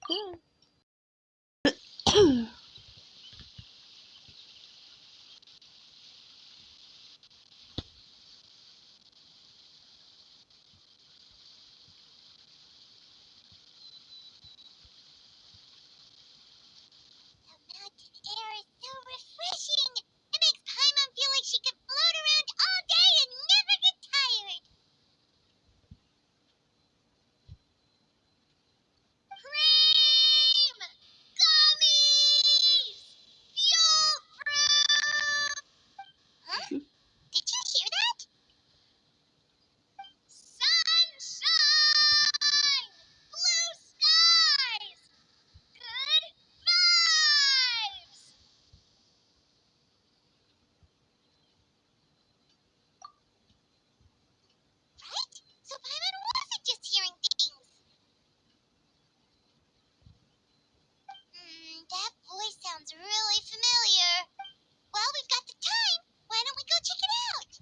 Air is so refreshing. It makes Paimon feel like she could float around all day and never get tired. Cream! Gummies! Fuel fruit! Huh? Did you hear that? Sunshine! Blue skies! Good vibes! Right? So Paimon wasn't just hearing things. That voice sounds really familiar. Well, we've got the time. Why don't we go check it out?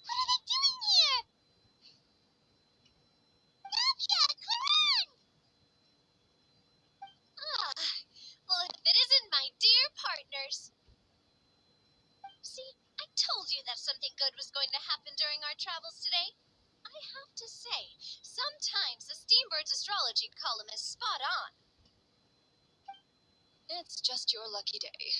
What are they doing here? Navia, come on! Well, if it isn't my dear partners. See, I told you that something good was going to happen during our travels today. I have to say, sometimes the Steambird's astrology column is spot on. It's just your lucky day.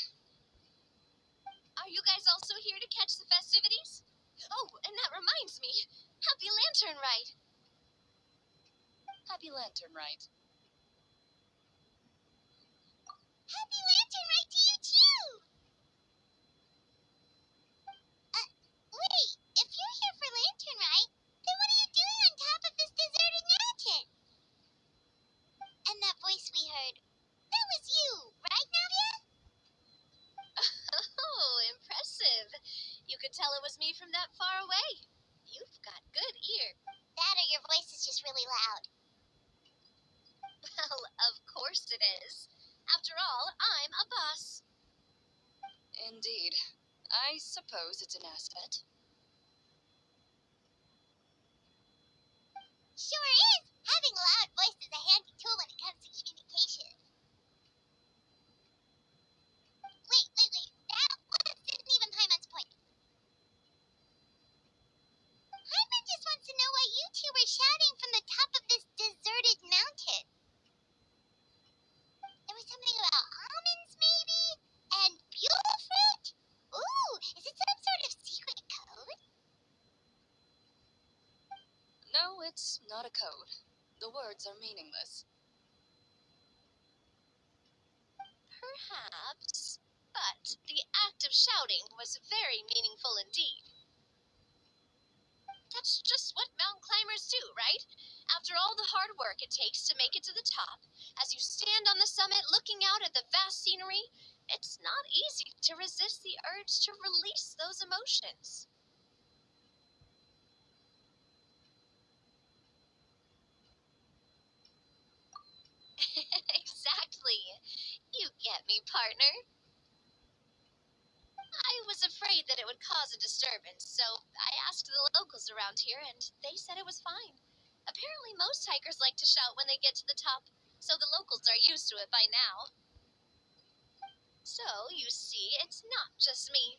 Are you guys also here to catch the festivities? Oh, and that reminds me. Happy Lantern Ride. Happy Lantern Ride. Happy Lantern Ride to you too! Wait, if you're here for Lantern Ride, then what are you doing on top of this deserted mountain? And that voice we heard, that was you, right, Navia? Oh, impressive. You could tell it was me from that far away. You've got good ear. That or your voice is just really loud. Well, of course it is. After all, I'm a boss. Indeed. I suppose it's an asset. Sure is. Having a loud voice is a handy tool when it comes to communication. Wait. That wasn't even Paimon's point. Paimon just wants to know why you two were shouting from the top of this deserted mountain. There was something about almonds, maybe? And buell fruit? Ooh, is it some sort of secret code? No, it's not a code. The words are meaningless. Perhaps. But the act of shouting was very meaningful indeed. That's just what mountain climbers do, right? After all the hard work it takes to make it to the top, as you stand on the summit looking out at the vast scenery, it's not easy to resist the urge to release those emotions. Exactly. You get me, partner. I was afraid that it would cause a disturbance, so I asked the locals around here, and they said it was fine. Apparently most hikers like to shout when they get to the top, so the locals are used to it by now. So, you see, it's not just me.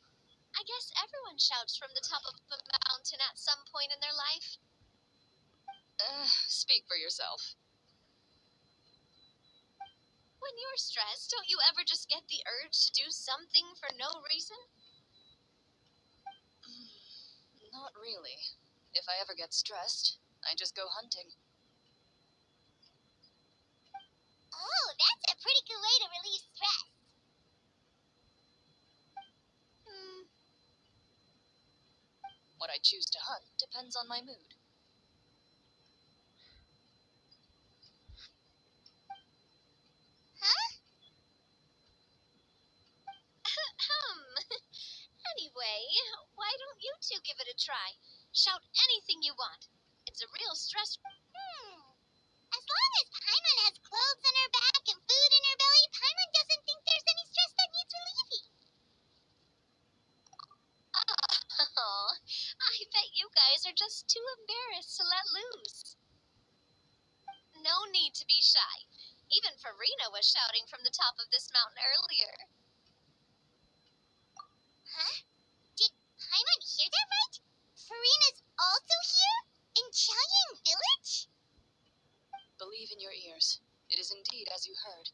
I guess everyone shouts from the top of a mountain at some point in their life. Speak for yourself. When you're stressed, don't you ever just get the urge to do something for no reason? Not really. If I ever get stressed, I just go hunting. Oh, that's a pretty good way to relieve stress. What I choose to hunt depends on my mood. Huh? Anyway, why don't you two give it a try. Shout anything you want. It's a real stress. As long as Paimon has clothes on her back and food in her belly, Paimon doesn't think there's any stress that needs relieving. Oh, I bet you guys are just too embarrassed to let loose. No need to be shy. Even Farina was shouting from the top of this mountain earlier. Huh? Did Paimon hear that right? Farina's also here? In Chaoyang Village? Believe in your ears. It is indeed as you heard.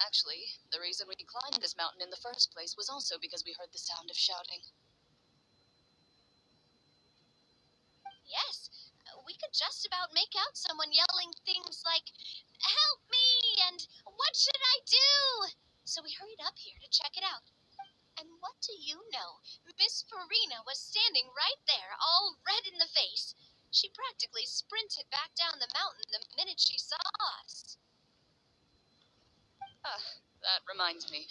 Actually, the reason we climbed this mountain in the first place was also because we heard the sound of shouting. Yes, we could just about make out someone yelling things like, "Help me!" and "What should I do?" So we hurried up here to check it out. And what do you know? Miss Farina was standing right there, all red in the face. She practically sprinted back down the mountain the minute she saw us. That reminds me.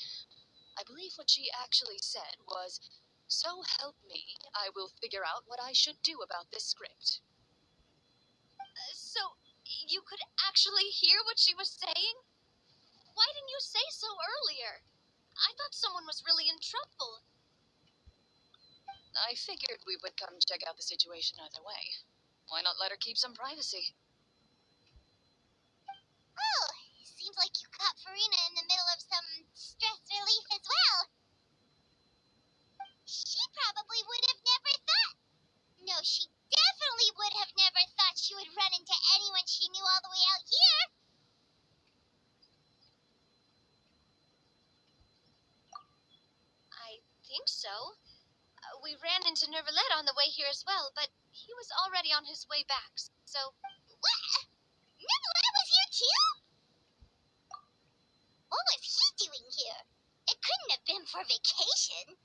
I believe what she actually said was, "So help me, I will figure out what I should do about this script." So, you could actually hear what she was saying? Why didn't you say so earlier? I thought someone was really in trouble. I figured we would come check out the situation either way. Why not let her keep some privacy? Oh, seems like you caught Farina in the middle of some stress relief as well. She probably would have never thought. No, she definitely would have never thought she would run into anyone she knew all the way out here. I think so. We ran into Nervalette on the way here as well, but he was already on his way back, so... What? Nervalette was here too? What was he doing here? It couldn't have been for vacation.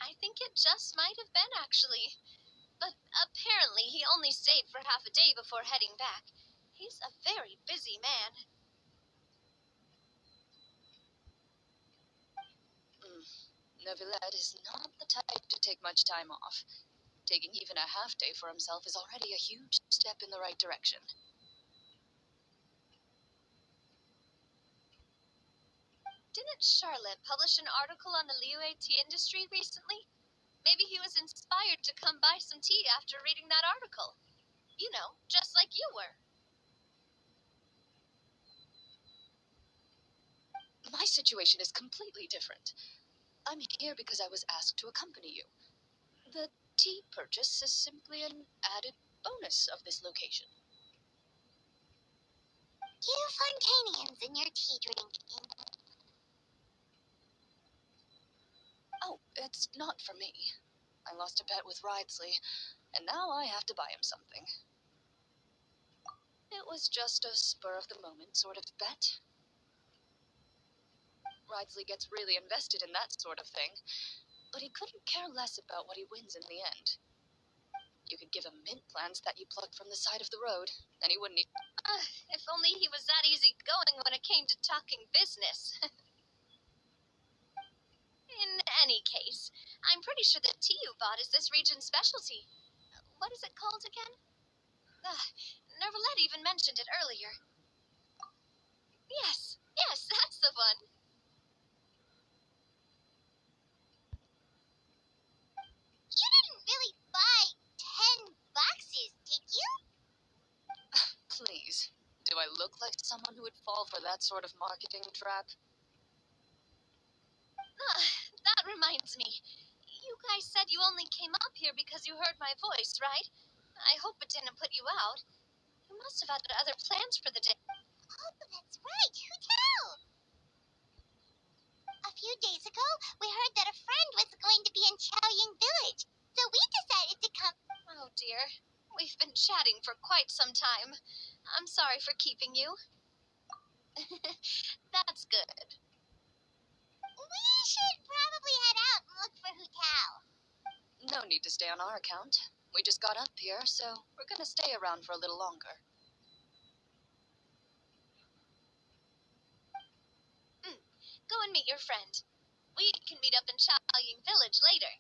I think it just might have been, actually. But apparently he only stayed for half a day before heading back. He's a very busy man. Neuvillette is not the type to take much time off. Taking even a half day for himself is already a huge step in the right direction. Didn't Charlotte publish an article on the Liyue tea industry recently? Maybe he was inspired to come buy some tea after reading that article. You know, just like you were. My situation is completely different. I'm here because I was asked to accompany you. The tea purchase is simply an added bonus of this location. You Fontanians and your tea drinking. Oh, it's not for me. I lost a bet with Ridsley, and now I have to buy him something. It was just a spur-of-the-moment sort of bet. Ridsley gets really invested in that sort of thing, but he couldn't care less about what he wins in the end. You could give him mint plants that you plucked from the side of the road, and he wouldn't eat. If only he was that easygoing when it came to talking business. In any case, I'm pretty sure the tea you bought is this region's specialty. What is it called again? Nervalette even mentioned it earlier. Yes, that's the one. You didn't really buy 10 boxes, did you? Please, do I look like someone who would fall for that sort of marketing trap? That reminds me. You guys said you only came up here because you heard my voice, right? I hope it didn't put you out. You must have had other plans for the day. Oh, that's right. Who tell? A few days ago, we heard that a friend was going to be in Chaoyang Village, so we decided to come. Oh, dear. We've been chatting for quite some time. I'm sorry for keeping you. That's good. We should probably head out and look for Hu Tao. No need to stay on our account. We just got up here, so we're gonna stay around for a little longer. Go and meet your friend. We can meet up in Chaoying Village later.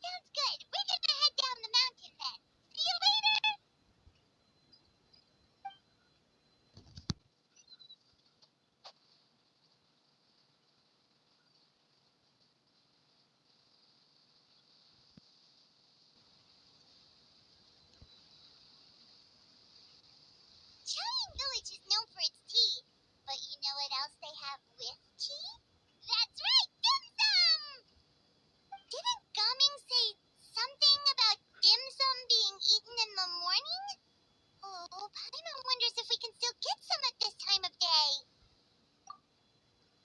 Sounds good. We're gonna head down the mountain then. See you later! Chaoying Village is known for its tea, but you know what else they have with tea? That's right, dim sum! Didn't Gaming say something about dim sum being eaten in the morning? Oh, Paimon wonders if we can still get some at this time of day.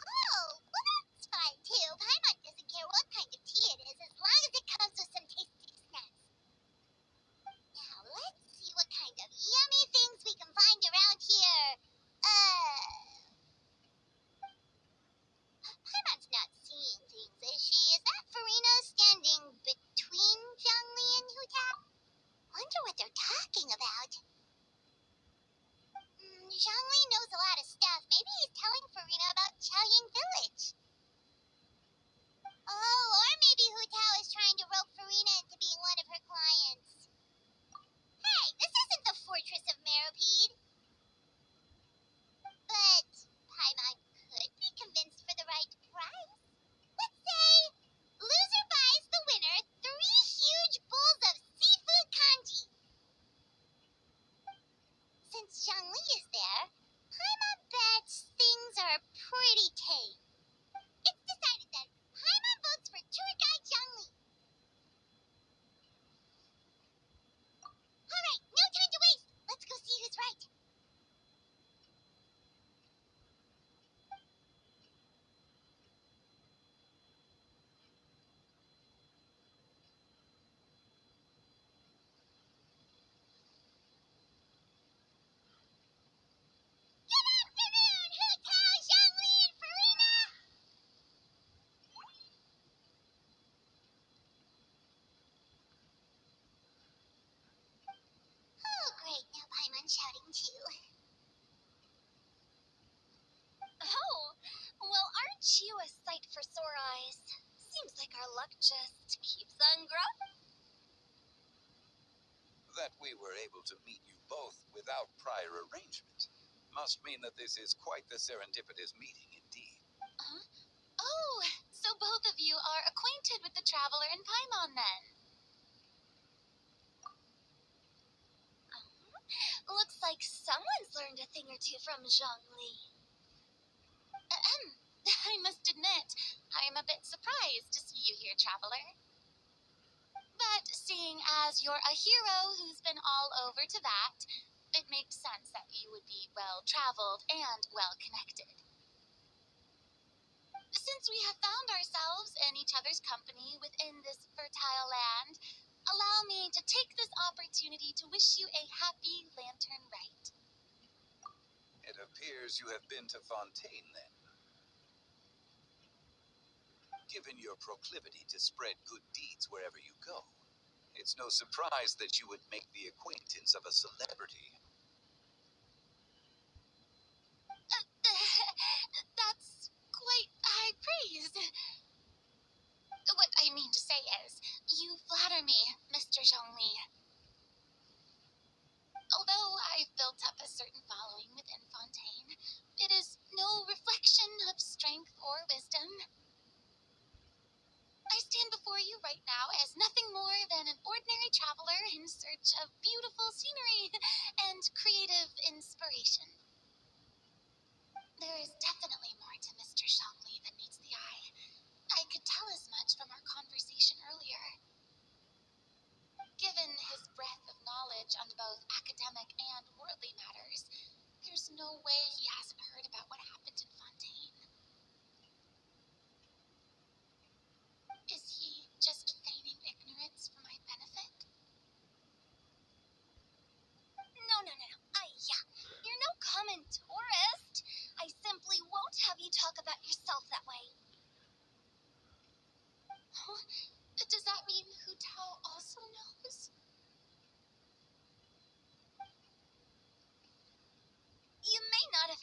Oh, well that's fine too. Paimon doesn't care what kind of tea it is as long as it comes with some tasty snacks. Now let's see what kind of yummy things we can find around here. Paimon's not seeing things, is she? Is that Farina standing between Zhongli and Hutao? Wonder what they're talking about. Zhongli knows a lot of stuff. Maybe he's telling Farina about Chaoying Village. Oh, or maybe Hutao is trying to rope Farina into being one of her clients. Hey, this isn't the Fortress of Meropide. But Paimon could be convinced for the right price. Let's say loser buys the winner 3 huge bowls of seafood kanji. Since Zhongli is there, Paimon bets things are pretty tame. It's decided then. Paimon votes for tour guide Zhongli. Alright, no time to waste. Let's go see who's right. Good afternoon, Hutao, Zhongli, and Farina! Oh, great. Now Paimon's shouting too. Oh, well, aren't you a sight for sore eyes? Seems like our luck just keeps on growing. That we were able to meet you both without prior arrangement must mean that this is quite the serendipitous meeting indeed. Oh, so both of you are acquainted with the traveler in Paimon then? Looks like someone's learned a thing or two from Zhongli. I must admit, I'm a bit surprised to see you here, traveler. But seeing as you're a hero who's been all over to that, it makes sense that you would be well-traveled and well-connected. Since we have found ourselves in each other's company within this fertile land, allow me to take this opportunity to wish you a happy lantern rite. It appears you have been to Fontaine then. Given your proclivity to spread good deeds wherever you go, it's no surprise that you would make the acquaintance of a celebrity. That's quite high praise. What I mean to say is, you flatter me, Mr. Zhongli. Although I've built up a certain following within Fontaine, it is no reflection of strength or wisdom. I stand before you right now as nothing more than an ordinary traveler in search of beautiful scenery and creative inspiration. There is definitely more to Mr. Zhongli than meets the eye. I could tell as much from our conversation earlier. Given his breadth of knowledge on both academic and worldly matters, there's no way he hasn't heard about what happened in Fontaine. Is he just feigning ignorance for my benefit? No. Yeah. You're no common tourist. I simply won't have you talk about yourself that way. Huh? Does that mean Hutao also knows? You may not have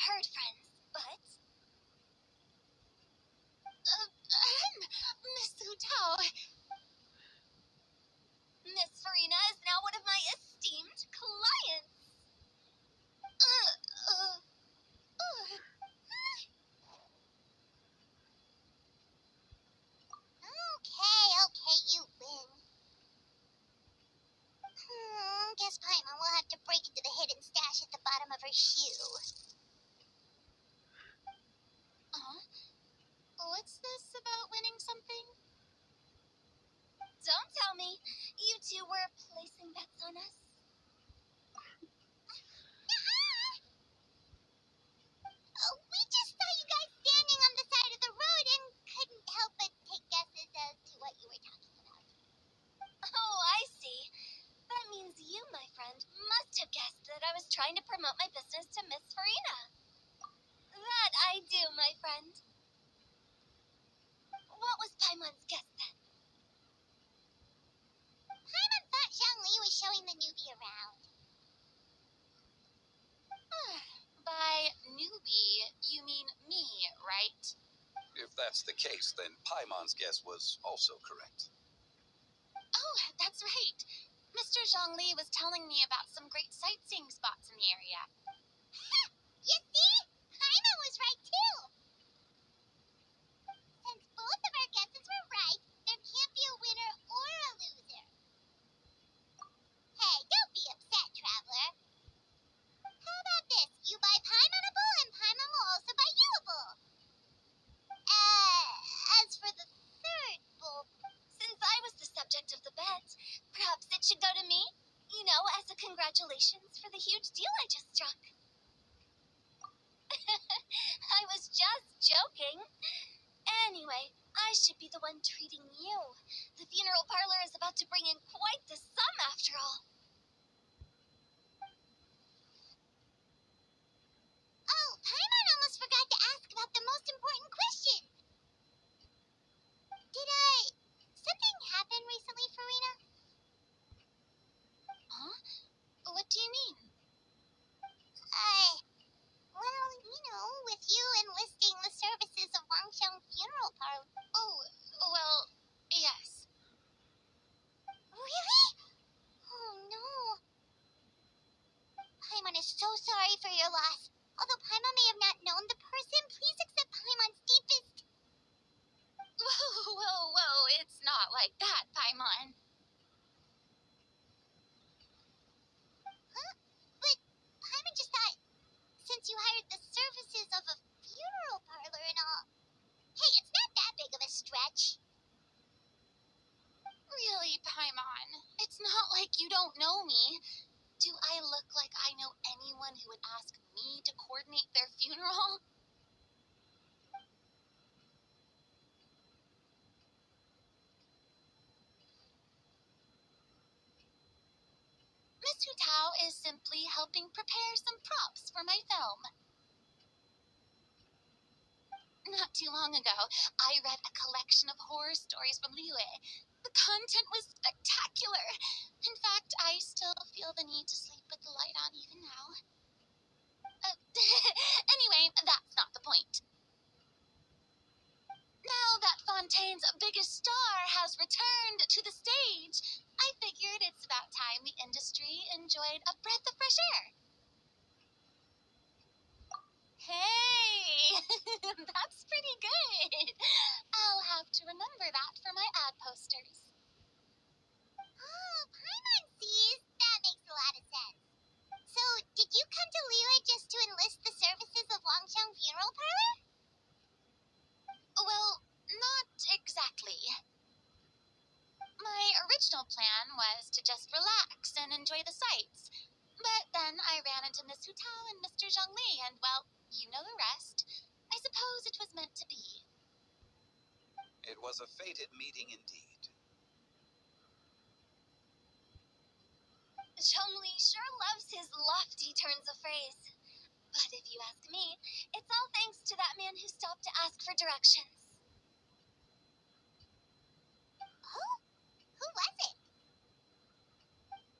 for Hugh. What's this about winning something? Don't tell me. You two were placing bets on us. We just saw you guys standing on the side of the road and couldn't help but take guesses as to what you were talking about. Oh, I see. That means you, my friend, must have guessed that I was trying to promote my business to Miss Farina. That I do, my friend. What was Paimon's guess then? Paimon thought Zhongli was showing the newbie around. By newbie, you mean me, right? If that's the case, then Paimon's guess was also correct. Oh, that's right. Mr. Zhongli was telling me about some great sightseeing spots in the area. You see? Paimon was right too. Since both of our guesses were right, there can't be a winner or a loser. Hey, don't be upset, Traveler. How about this? You buy Paimon a bowl and Paimon will also buy you a bowl. As for the third bowl, since I was the subject of the bet, perhaps it should go to me? You know, as a congratulations for the huge deal I just struck. I was just joking. Anyway, I should be the one treating you. The funeral parlor is about to bring in quite the sum after all. Oh, Paimon almost forgot to ask about the most important question. Something happen recently, Farina? Huh? What do you mean? Well, you know, with you enlisting the services of Wangsheng Funeral Parlor. Oh, well, yes. Really? Oh, no. Paimon is so sorry for your loss. Although Paimon may have not known the person, please accept Paimon's deepest... Whoa, it's not like that, Paimon. Huh? But Paimon just thought, since you hired the services of a funeral parlor and all... Hey, it's not that big of a stretch. Really, Paimon, it's not like you don't know me. Do I look like I know anyone who would ask me to coordinate their funeral? Miss Hu Tao is simply helping prepare some props for my film. Not too long ago, I read a collection of horror stories from Liyue. The content was spectacular. In fact, I still feel the need to sleep with the light on even now. Anyway, that's not the point. Now that Fontaine's biggest star has returned to the stage, I figured it's about time the industry enjoyed a breath of fresh air. Hey, that's pretty good. I'll have to remember that for my ad posters. Oh, Paimon sees. That makes a lot of sense. So, did you come to Liyue just to enlist the services of Wangsheng Funeral Parlor? Well, not exactly. My original plan was to just relax and enjoy the sights. But then I ran into Miss Hu Tao and Mr. Zhongli, and, well, you know the rest. I suppose it was meant to be. It was a fated meeting indeed. Zhongli sure loves his lofty turns of phrase. But if you ask me, it's all thanks to that man who stopped to ask for directions. Who was it?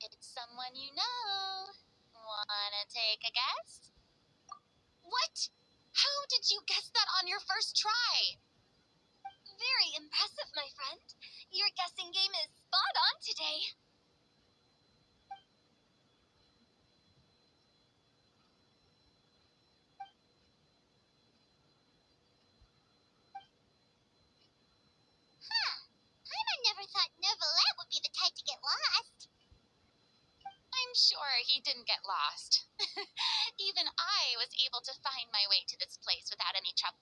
It's someone you know. Wanna take a guess? What? How did you guess that on your first try? Very impressive, my friend. Your guessing game is spot on today. Paimon never thought Neuvillette would be the type to get lost. I'm sure he didn't get lost. Even Even I was able to find my way to this place without any trouble.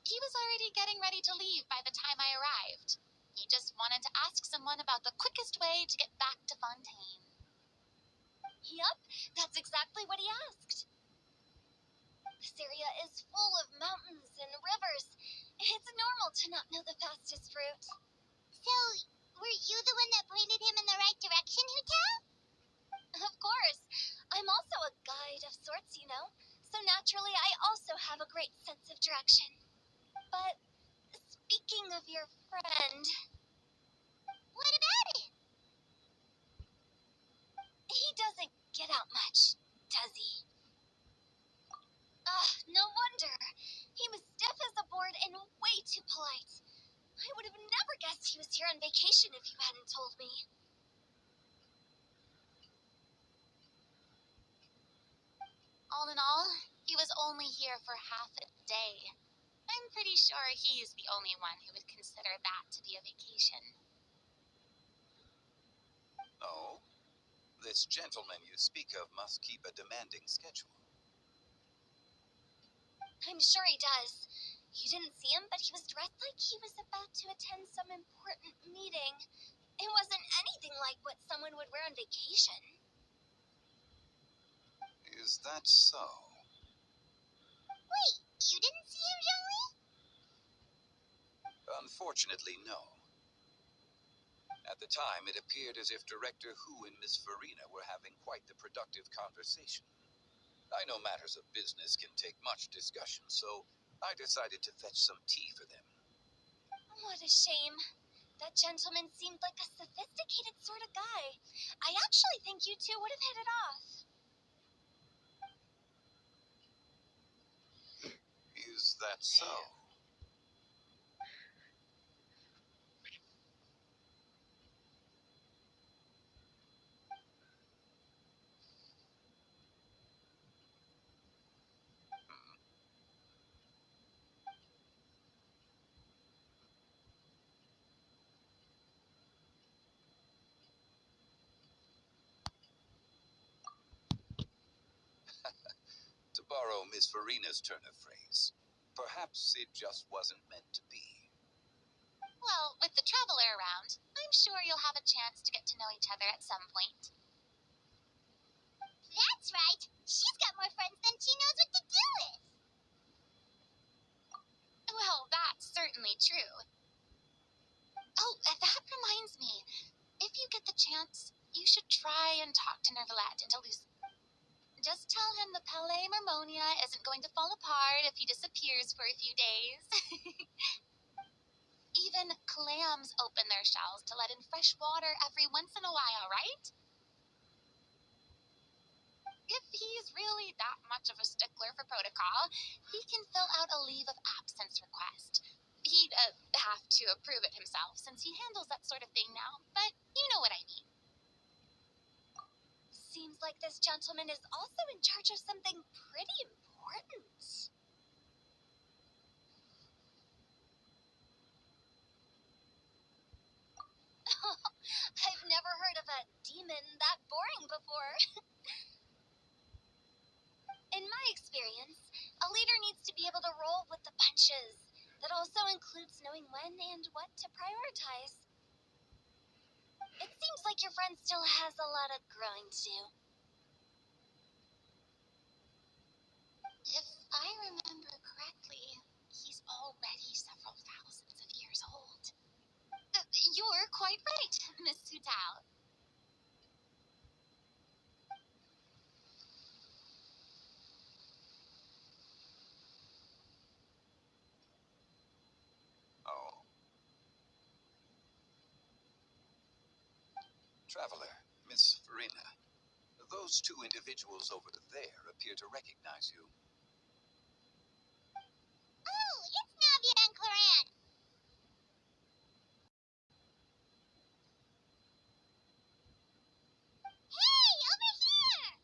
He was already getting ready to leave by the time I arrived. He just wanted to ask someone about the quickest way to get back to Fontaine. Yup, that's exactly what he asked. This area is full of mountains and rivers. It's normal to not know the fastest route. So, were you the one that pointed him in the right direction, Hotel? Of course. I'm also a guide of sorts, you know. So naturally, I also have a great sense of direction. But, speaking of your friend... What about it? He doesn't get out much, does he? No wonder. He was stiff as a board and way too polite. I would have never guessed he was here on vacation if you hadn't told me. All in all, he was only here for half a day. I'm pretty sure he's the only one who would consider that to be a vacation. Oh? This gentleman you speak of must keep a demanding schedule. I'm sure he does. You didn't see him, but he was dressed like he was about to attend some important meeting. It wasn't anything like what someone would wear on vacation. Is that so? Wait, you didn't see him, Joey? Unfortunately, no. At the time, it appeared as if Director Hu and Miss Farina were having quite the productive conversation. I know matters of business can take much discussion, so I decided to fetch some tea for them. What a shame. That gentleman seemed like a sophisticated sort of guy. I actually think you two would have hit it off. Is that so? To borrow Miss Farina's turn of phrase, perhaps it just wasn't meant to be. Well, with the traveler around, I'm sure you'll have a chance to get to know each other at some point. That's right. She's got more friends than she knows what to do with. Well, that's certainly true. Oh, that reminds me. If you get the chance, you should try and talk to Nervalette into just tell him the Palais Mermonia isn't going to fall apart if he disappears for a few days. Even clams open their shells to let in fresh water every once in a while, right? If he's really that much of a stickler for protocol, he can fill out a leave of absence request. He'd have to approve it himself since he handles that sort of thing now, but you know what I mean. Seems like this gentleman is also in charge of something pretty important. I've never heard of a demon that boring before. In my experience, a leader needs to be able to roll with the punches. That also includes knowing when and what to prioritize. It seems like your friend still has a lot of growing to do. If I remember correctly, he's already several thousands of years old. You're quite right, Miss Sutao. Oh. Traveler, Miss Farina, those two individuals over there appear to recognize you. Oh, it's Navia and Claran. Hey, over here!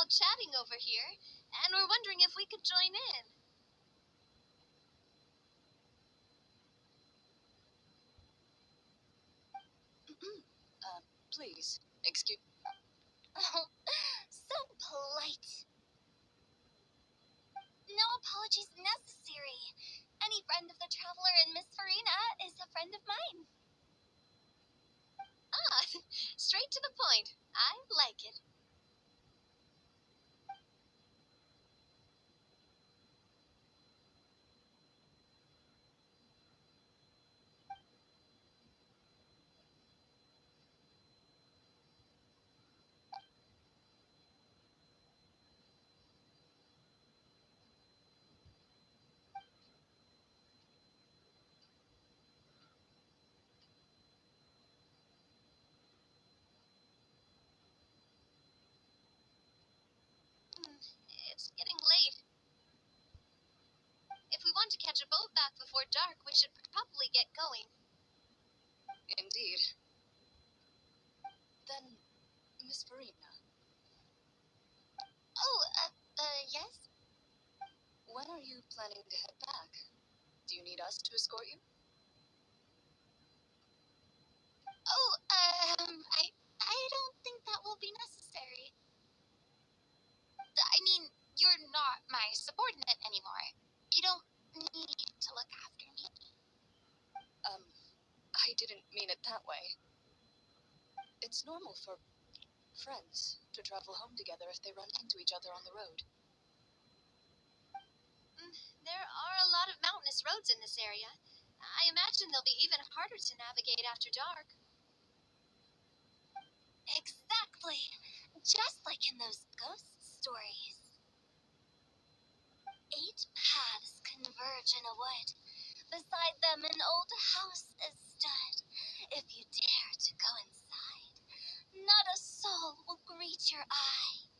all chatting over here, and we're wondering if we could join in. Please, excuse... Oh, so polite. No apologies necessary. Any friend of the traveler and Miss Farina is a friend of mine. Ah, straight to the point. I like it. It's getting late. If we want to catch a boat back before dark, we should probably get going. Indeed. Then, Miss Farina, Oh, yes? when are you planning to head back? Do you need us to escort you? Oh, I don't think that will be necessary. I mean, you're not my subordinate anymore. You don't need to look after me. I didn't mean it that way. It's normal for friends to travel home together if they run into each other on the road. There are a lot of mountainous roads in this area. I imagine they'll be even harder to navigate after dark. Exactly. Just like in those ghost stories. 8 paths converge in a wood. Beside them an old house is stood. If you dare to go inside, not a soul will greet your eye.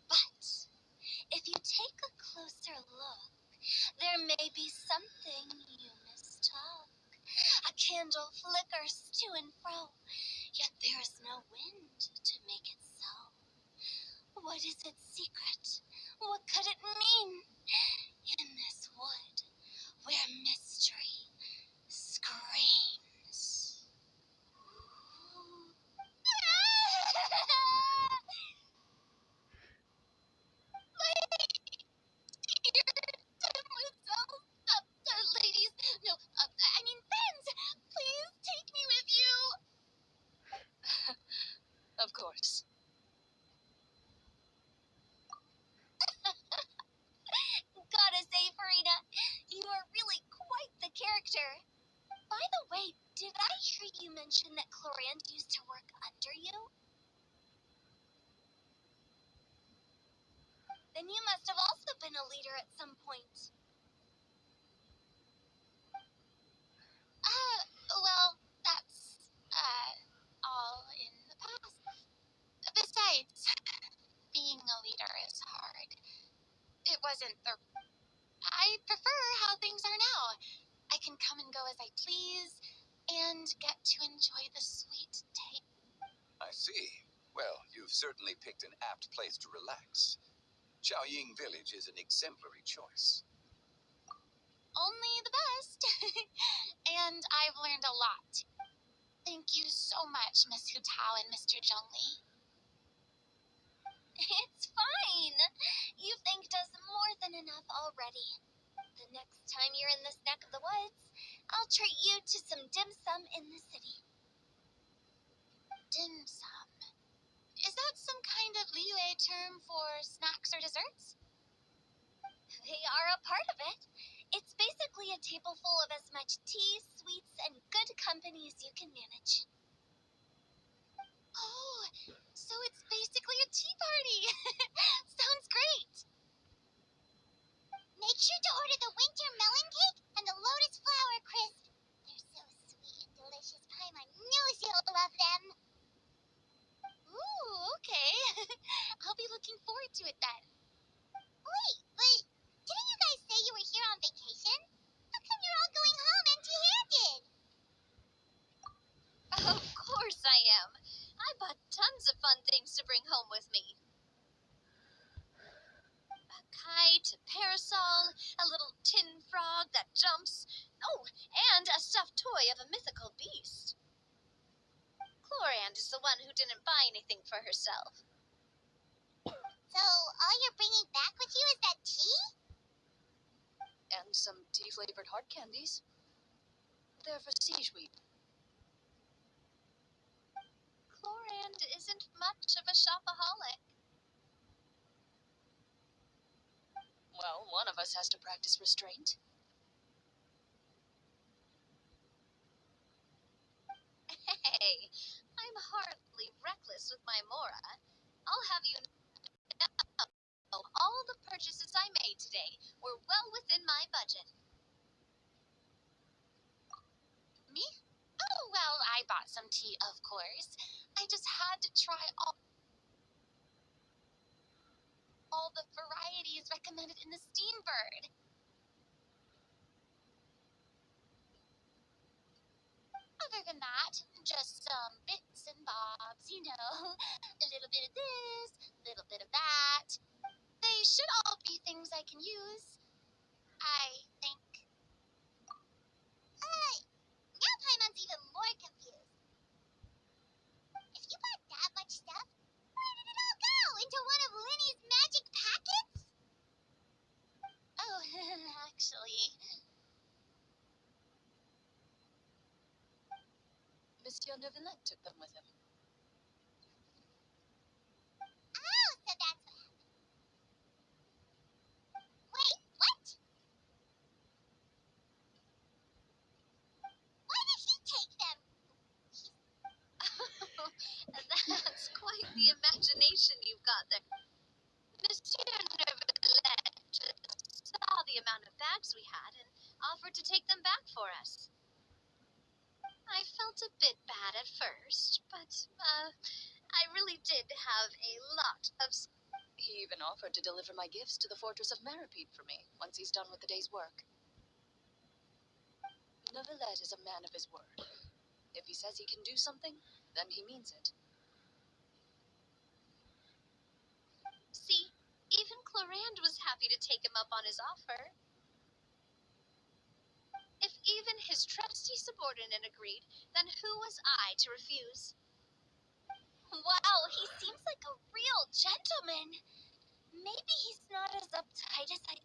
But if you take a closer look, there may be something you mistook. A candle flickers to and fro, yet there is no wind to make it so. What is its secret? What could it mean? In this wood, where mystery screams. Ladies, no, I mean friends, please take me with you. Of course. Gotta say, Farina, you are really quite the character. By the way, did I hear you mention that Clorand used to work under you? Then you must have also been a leader at some point. Well, that's, all in the past. Besides, being a leader is hard. It wasn't the... I prefer how things are now. I can come and go as I please, and get to enjoy the sweet taste. I see. Well, you've certainly picked an apt place to relax. Xiaoying Village is an exemplary choice. Only the best. And I've learned a lot. Thank you so much, Miss Hu Tao and Mr. Zhongli. It's fine. You've thanked us more than enough already. The next time you're in this neck of the woods, I'll treat you to some dim sum in the city. Dim sum? Is that some kind of Liyue term for snacks or desserts? They are a part of it. It's basically a table full of as much tea, sweets, and good company as you can manage. Oh, so it's basically a tea party. Sounds great. Make sure to order the winter melon cake and the lotus flower crisp. They're so sweet and delicious. Paimon knows you'll love them. Ooh, okay. I'll be looking forward to it then. Wait, but didn't you guys say you were here on vacation? How come you're all going home empty-handed? Of course I am. I bought tons of fun things to bring herself. So, all you're bringing back with you is that tea? And some tea-flavored hard candies. They're for siege week. Chlorand isn't much of a shopaholic. Well, one of us has to practice restraint. Hey, I'm hardly reckless with my Mora. I'll have you know, all the purchases I made today were well within my budget. Me? Oh, well, I bought some tea, of course. I just had to try all the varieties recommended in the Steambird. Other than that, just some bits and bobs, you know. A little bit of this, a little bit of that. They should all be things I can use, I think. Now Paimon's even more confused. If you bought that much stuff, where did it all go? Into one of Linny's magic packets? Oh, actually... Monsieur Neuvillette took them with him. Oh, so that's what happened. Wait, what? Why did he take them? That's quite the imagination you've got there. Monsieur Neuvillette just saw the amount of bags we had and offered to take them back for us. I felt a bit bad at first, but, I really did have a lot of... He even offered to deliver my gifts to the fortress of Maripede for me, once he's done with the day's work. Neuvillette is a man of his word. If he says he can do something, then he means it. See, even Chlorand was happy to take him up on his offer. If even his trusty subordinate agreed, then who was I to refuse? Wow, he seems like a real gentleman. Maybe he's not as uptight as I...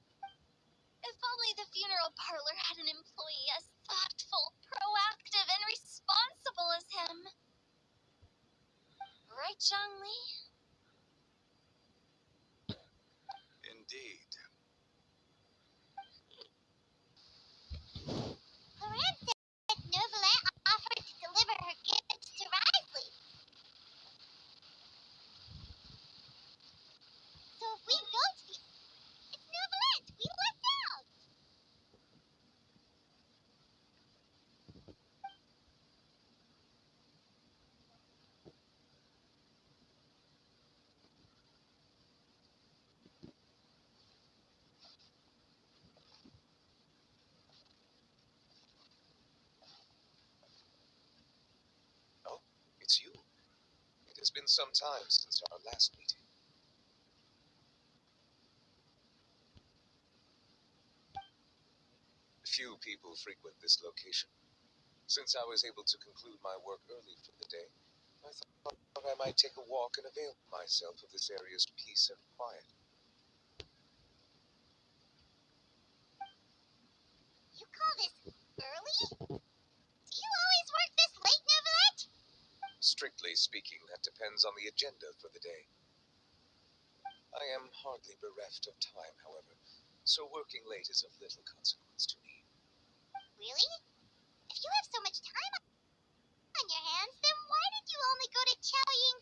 If only the funeral parlor had an employee as thoughtful, proactive, and responsible as him. Right, Zhongli? Indeed. Chlorand said Neuvillette offered to deliver her gifts to Risley. So if we go to the... It's Neuvillette! We left out! Oh, it's you. It has been some time since our last meeting. Few people frequent this location. Since I was able to conclude my work early for the day, I thought I might take a walk and avail myself of this area's peace and quiet. You call this early? Do you always work this late, Neuvillette? Strictly speaking, that depends on the agenda for the day. I am hardly bereft of time, however, so working late is of little consequence to me. Really? If you have so much time on your hands, then why did you only go to Chaoying?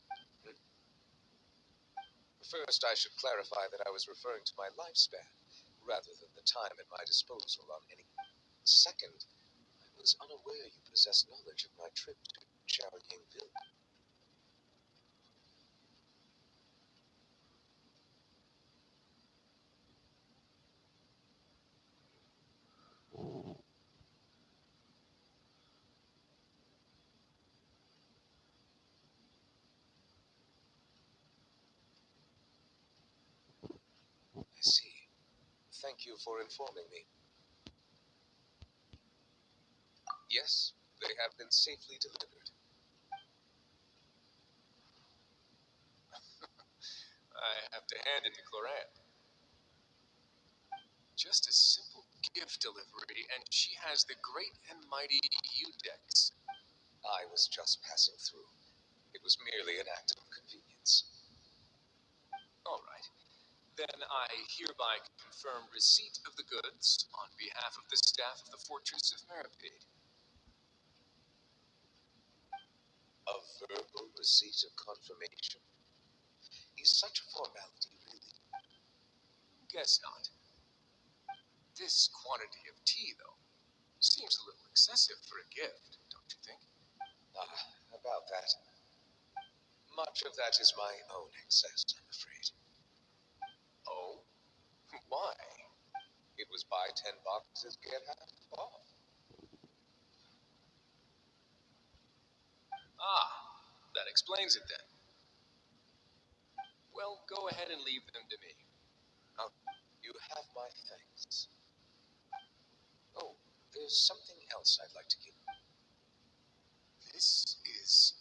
First, I should clarify that I was referring to my lifespan, rather than the time at my disposal on any... Second, I was unaware you possessed knowledge of my trip to Chaoying Village. I see. Thank you for informing me. Yes, they have been safely delivered. to hand it to Clorette. Just a simple gift delivery, and she has the great and mighty Udex. I was just passing through. It was merely an act of convenience. All right. Then I hereby confirm receipt of the goods on behalf of the staff of the Fortress of Meripede. A verbal receipt of confirmation? Is such a formality really? Guess not. This quantity of tea, though, seems a little excessive for a gift, don't you think? About that. Much of that is my own excess, I'm afraid. Oh? Why? It was buy 10 boxes, get half off. Ah, that explains it then. Well, go ahead and leave them to me. You have my thanks. Oh, there's something else I'd like to give. This is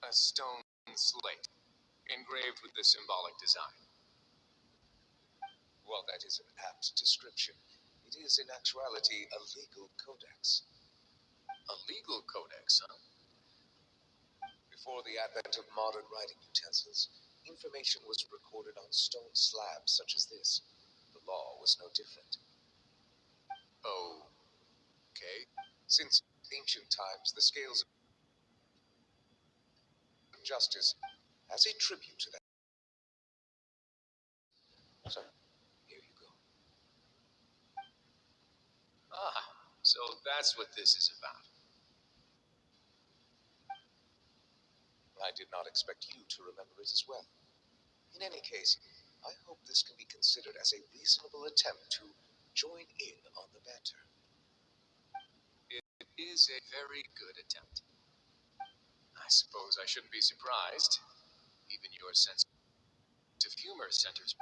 a stone slate, engraved with the symbolic design. While that is an apt description, it is in actuality a legal codex. A legal codex, huh? Before the advent of modern writing utensils, information was recorded on stone slabs such as this. The law was no different. Okay. Since ancient times, the scales of justice, as a tribute to that. So, here you go. Ah, so that's what this is about. I did not expect you to remember it as well. In any case, I hope this can be considered as a reasonable attempt to join in on the banter. It is a very good attempt. I suppose I shouldn't be surprised. Even your sense of humor centers.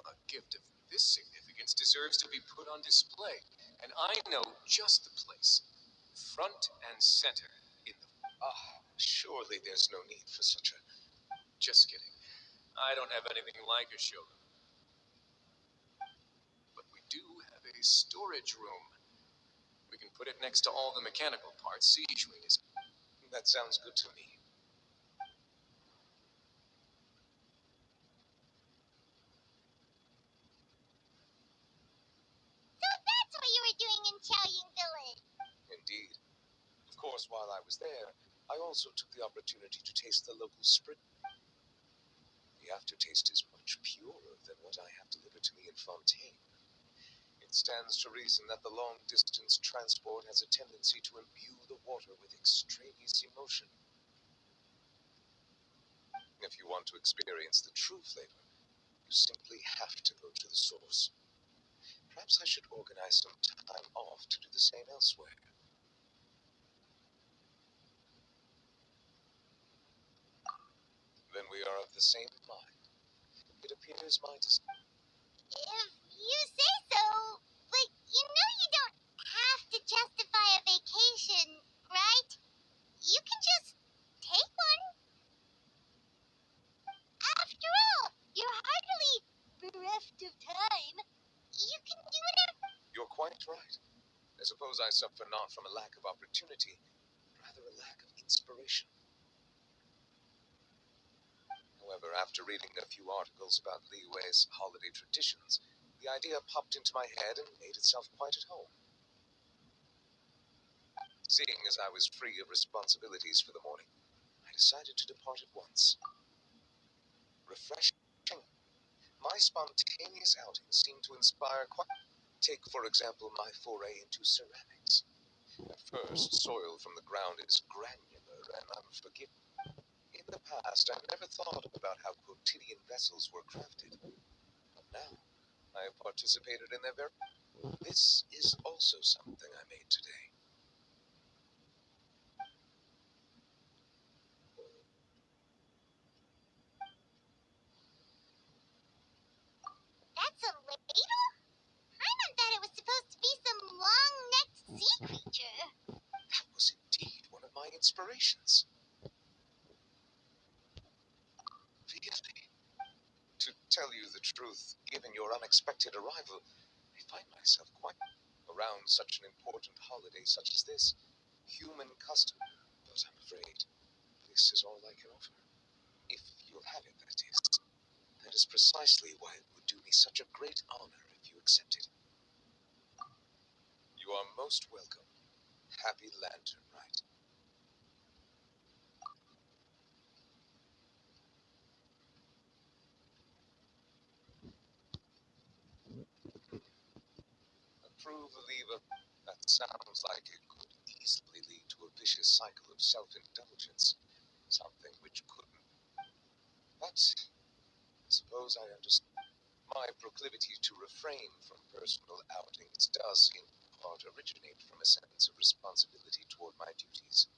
A gift of this significance deserves to be put on display, and I know just the place. Front and center in the... surely there's no need for such a... Just kidding. I don't have anything like a showroom. But we do have a storage room. We can put it next to all the mechanical parts Siege Wing is... That sounds good to me. So that's what you were doing in Chaoying Village. Indeed. Of course, while I was there, I also took the opportunity to taste the local sprit. The aftertaste is much purer than what I have delivered to me in Fontaine. It stands to reason that the long-distance transport has a tendency to imbue the water with extraneous emotion. If you want to experience the true flavor, you simply have to go to the source. Perhaps I should organize some time off to do the same elsewhere. Then we are of the same mind. It appears my If you say so, but you know you don't have to justify a vacation, right? You can just take one. After all, you're hardly bereft of time. You can do whatever. You're quite right. I suppose I suffer not from a lack of opportunity, rather a lack of inspiration. However, after reading a few articles about Liwei's holiday traditions, the idea popped into my head and made itself quite at home. Seeing as I was free of responsibilities for the morning, I decided to depart at once. Refreshing. My spontaneous outing seemed to inspire quite... Take, for example, my foray into ceramics. At first, soil from the ground is granular and unforgiving. In the past, I never thought about how quotidian vessels were crafted. But now, I have participated in their very... This is also something I made today. That's a ladle? I meant that it was supposed to be some long-necked sea creature. That was indeed one of my inspirations. Really? truth, given your unexpected arrival, I find myself quite around such an important holiday such as this. Human custom, but I'm afraid this is all I can offer. If you'll have it, that is. That is precisely why it would do me such a great honor if you accepted. You are most welcome. Happy Lantern Rite. Approve, Aliva. That sounds like it could easily lead to a vicious cycle of self-indulgence. Something which couldn't. But I suppose I understand. My proclivity to refrain from personal outings does, in part, originate from a sense of responsibility toward my duties.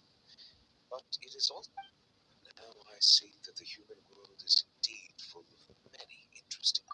But it is also. Now I see that the human world is indeed full of many interesting